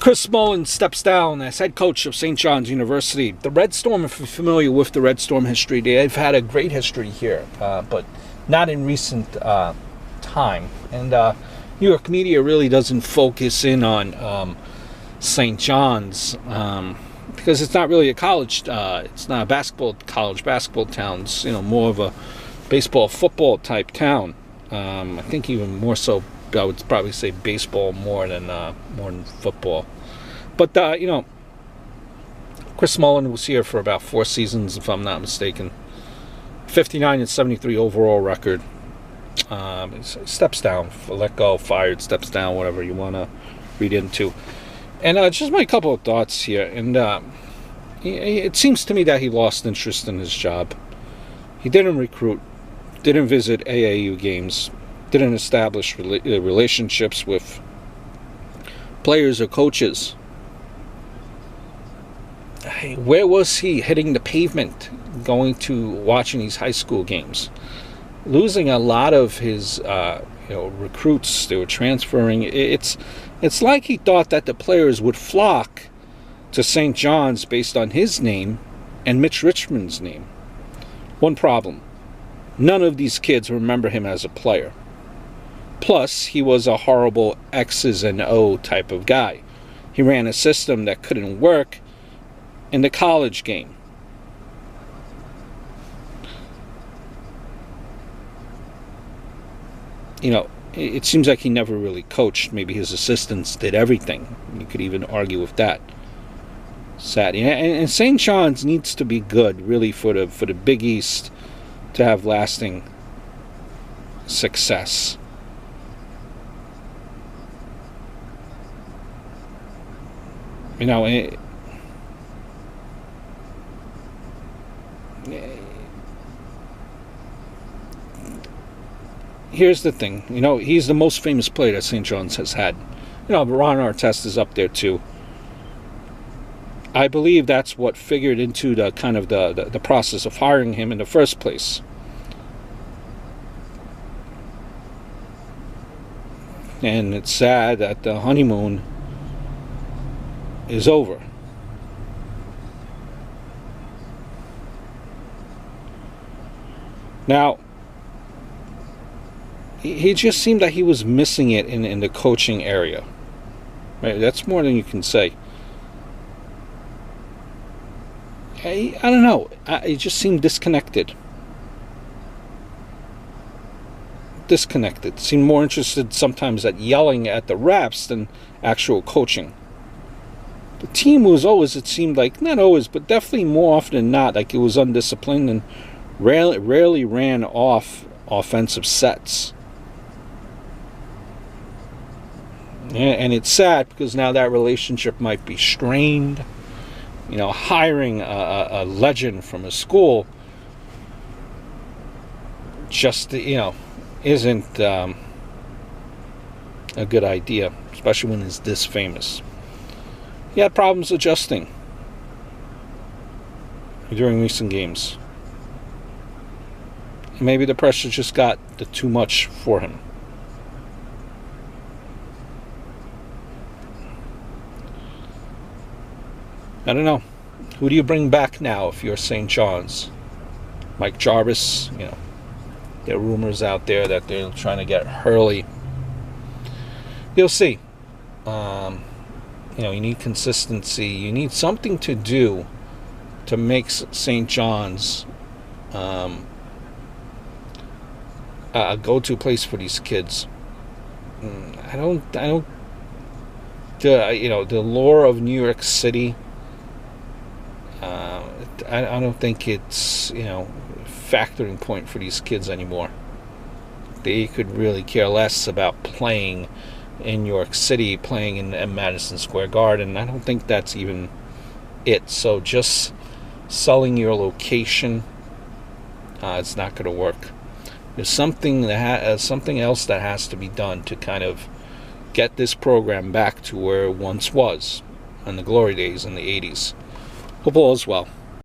Chris Mullins steps down as head coach of St. John's University. The Redstorm, if you're familiar with the Redstorm history, they've had a great history here, but not in recent time. And New York media really doesn't focus in on St. John's because it's not really a college. It's not a college basketball town. It's more of a baseball, football type town. I think even more so. I would probably say baseball more than football. But Chris Mullins was here for about 4 seasons, if I'm not mistaken. 59-73 overall record. Steps down, let go, fired, steps down, whatever you want to read into. And just my couple of thoughts here. And it seems to me that he lost interest in his job. He didn't recruit, didn't visit AAU games, didn't establish relationships with players or coaches. Where was he hitting the pavement, going to watching these high school games? Losing a lot of his recruits. They were transferring. It's like he thought that the players would flock to St. John's based on his name and Mitch Richmond's name. One problem: none of these kids remember him as a player. Plus, he was a horrible X's and O type of guy. He ran a system that couldn't work in the college game. It seems like he never really coached. Maybe his assistants did everything. You could even argue with that. Sad. And St. John's needs to be good, really, for the Big East to have lasting success. Here's the thing. He's the most famous player that St. John's has had. But Ron Artest is up there too. I believe that's what figured into the kind of the process of hiring him in the first place. And it's sad that the honeymoon is over. Now, he just seemed that he was missing it in the coaching area. Right? That's more than you can say. I don't know. He just seemed disconnected. Seemed more interested sometimes at yelling at the refs than actual coaching. The team was always, it seemed like, not always, but definitely more often than not, like it was undisciplined and rarely ran off offensive sets. And it's sad because now that relationship might be strained. Hiring a legend from a school just, isn't a good idea, especially when it's this famous. He had problems adjusting during recent games. Maybe the pressure just got too much for him. I don't know. Who do you bring back now if you're St. John's? Mike Jarvis, there are rumors out there that they're trying to get Hurley. You'll see. You need consistency. You need something to do to make St. John's a go-to place for these kids. I don't. The lure of New York City. I don't think it's factoring point for these kids anymore. They could really care less about playing in New York City, playing in Madison Square Garden. I don't think that's even it. So just selling your location, it's not going to work. There's something else that has to be done to kind of get this program back to where it once was in the glory days in the 80s. Hope all is well.